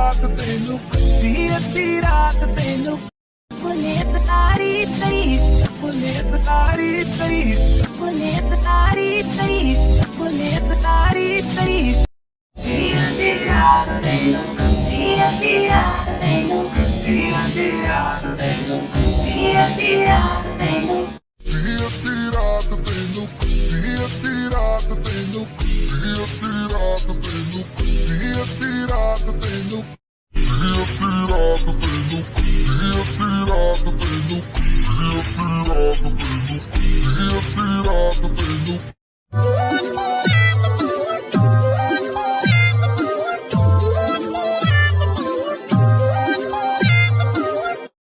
ਰਾਤ ਤੈਨੂੰ ਅੱਧੀ ਰਾਤ ਤੈਨੂੰ ਫੁੱਲੇ ਤਾਰੀ ਤਈ ਫੁੱਲੇ ਤਾਰੀ ਤਈ ਫੁੱਲੇ ਤਾਰੀ ਤਈ ਫੁੱਲੇ ਤਾਰੀ ਤਈ ਅੱਧੀ ਰਾਤ ਤੈਨੂੰ ਅੱਧੀ ਰਾਤ ਤੈਨੂੰ ਅੱਧੀ ਰਾਤ ਤੈਨੂੰ ਅੱਧੀ ਰਾਤ ਤੈਨੂੰ ਅੱਧੀ ਰਾਤ ਤੈਨੂੰ ਅੱਧੀ ਰਾਤ ਤੈਨੂੰ ਅੱਧੀ ਰਾਤ ਤੈਨੂੰ ਅੱਧੀ ਰਾਤ ਤੈਨੂੰ ਅੱਧੀ ਰਾਤ ਤੈਨੂੰ ਅੱਧੀ ਰਾਤ ਤੈਨੂੰ ਅੱਧੀ ਰਾਤ ਤੈਨੂੰ ਅੱਧੀ ਰਾਤ ਤੈਨੂੰ